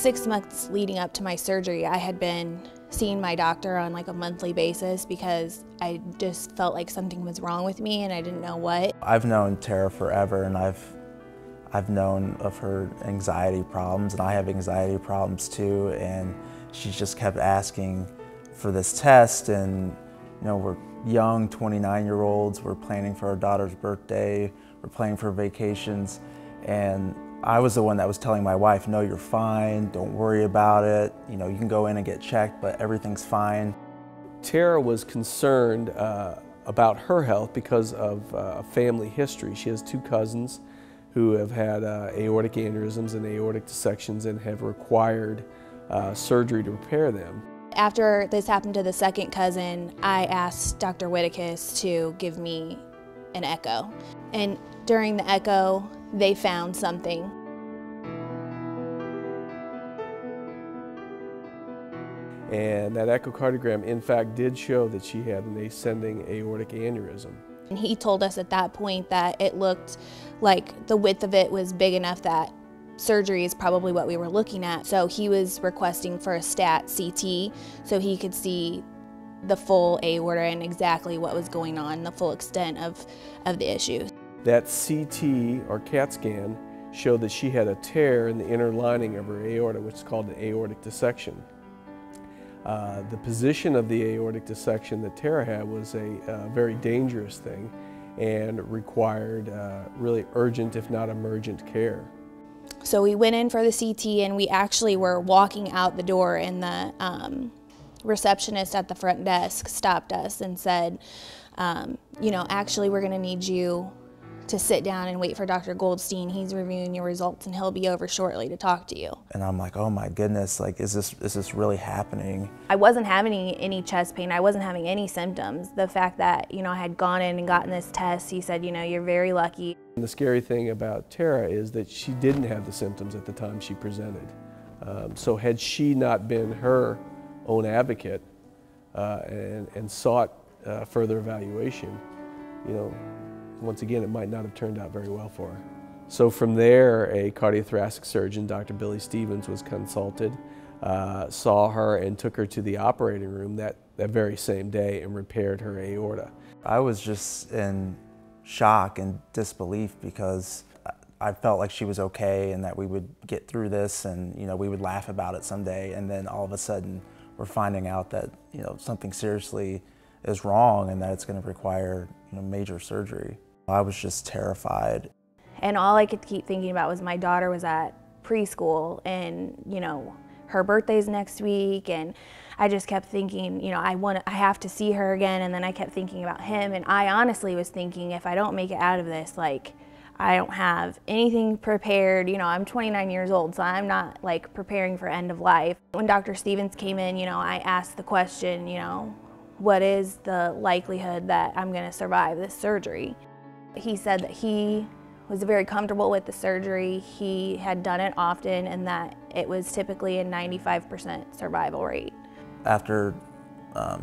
6 months leading up to my surgery, I had been seeing my doctor on like a monthly basis because I just felt like something was wrong with me and I didn't know what. I've known Terah forever, and I've known of her anxiety problems, and I have anxiety problems too, and she just kept asking for this test. And you know, we're young 29-year-olds, we're planning for our daughter's birthday, we're planning for vacations, and I was the one that was telling my wife, no, you're fine, don't worry about it, you know, you can go in and get checked, but everything's fine. Terah was concerned about her health because of a family history. She has 2 cousins who have had aortic aneurysms and aortic dissections and have required surgery to repair them. After this happened to the second cousin, I asked Dr. Whitakis to give me an echo. And during the echo, they found something. And that echocardiogram, in fact, did show that she had an ascending aortic aneurysm. And he told us at that point that it looked like the width of it was big enough that surgery is probably what we were looking at. So he was requesting for a stat CT so he could see the full aorta and exactly what was going on, the full extent of the issue. That CT or CAT scan showed that she had a tear in the inner lining of her aorta, which is called an aortic dissection. The position of the aortic dissection that Terah had was a very dangerous thing and required really urgent, if not emergent, care. So we went in for the CT, and we actually were walking out the door, and the receptionist at the front desk stopped us and said, you know, actually we're going to need you to sit down and wait for Dr. Goldstein. He's reviewing your results and he'll be over shortly to talk to you. And I'm like, oh my goodness, like, is this really happening? I wasn't having any chest pain. I wasn't having any symptoms. The fact that, you know, I had gone in and gotten this test, he said, you know, you're very lucky. And the scary thing about Terah is that she didn't have the symptoms at the time she presented. So had she not been her own advocate and sought further evaluation, you know, once again, it might not have turned out very well for her. So from there, a cardiothoracic surgeon, Dr. Billy Stevens, was consulted, saw her and took her to the operating room that very same day and repaired her aorta. I was just in shock and disbelief because I felt like she was okay and that we would get through this and, you know, we would laugh about it someday, and then all of a sudden we're finding out that, you know, something seriously is wrong and that it's going to require, you know, major surgery. I was just terrified. And all I could keep thinking about was my daughter was at preschool, and, you know, her birthday's next week, and I just kept thinking, you know, I have to see her again. And then I kept thinking about him, and I honestly was thinking, if I don't make it out of this, like, I don't have anything prepared. You know, I'm 29 years old, so I'm not like preparing for end of life. When Dr. Stevens came in, you know, I asked the question, you know, what is the likelihood that I'm going to survive this surgery? He said that he was very comfortable with the surgery. He had done it often, and that it was typically a 95% survival rate. After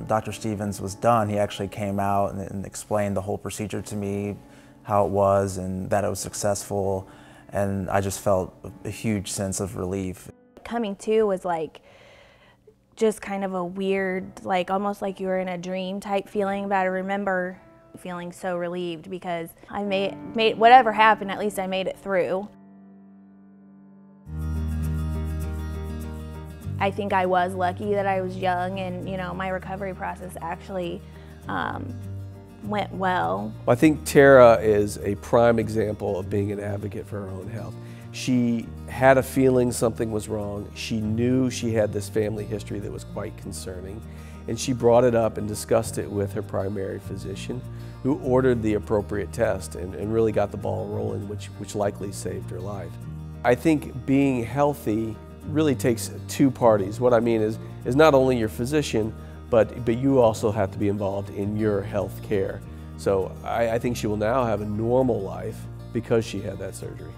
Dr. Stevens was done, he actually came out and explained the whole procedure to me, how it was, and that it was successful, and I just felt a huge sense of relief. Coming to was like just kind of a weird, like almost like you were in a dream type feeling, but I remember feeling so relieved because I made whatever happened, at least I made it through. I think I was lucky that I was young, and, you know, my recovery process actually went well. I think Terah is a prime example of being an advocate for her own health. She had a feeling something was wrong. She knew she had this family history that was quite concerning, and she brought it up and discussed it with her primary physician, who ordered the appropriate test and really got the ball rolling, which likely saved her life. I think being healthy really takes 2 parties. What I mean is not only your physician, but you also have to be involved in your health care. So I think she will now have a normal life because she had that surgery.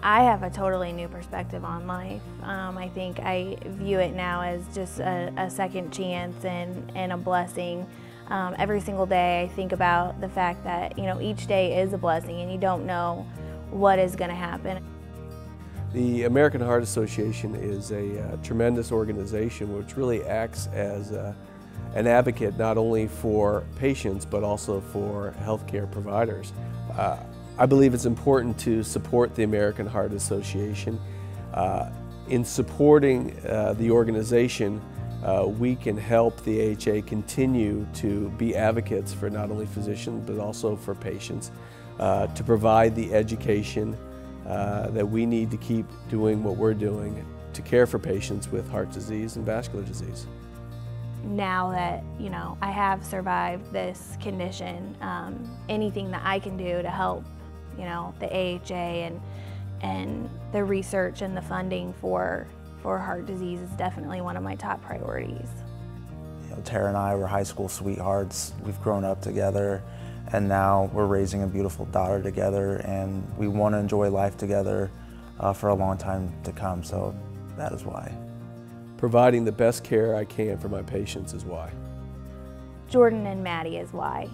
I have a totally new perspective on life. I think I view it now as just a second chance and a blessing. Every single day I think about the fact that, you know, each day is a blessing and you don't know what is going to happen. The American Heart Association is a tremendous organization which really acts as an advocate not only for patients but also for healthcare providers. I believe it's important to support the American Heart Association. In supporting the organization, we can help the AHA continue to be advocates for not only physicians but also for patients, to provide the education that we need to keep doing what we're doing to care for patients with heart disease and vascular disease. Now that, you know, I have survived this condition, anything that I can do to help, you know, the AHA and the research and the funding for heart disease is definitely one of my top priorities. You know, Terah and I were high school sweethearts. We've grown up together, and now we're raising a beautiful daughter together, and we want to enjoy life together for a long time to come, so that is why. Providing the best care I can for my patients is why. Jordan and Maddie is why.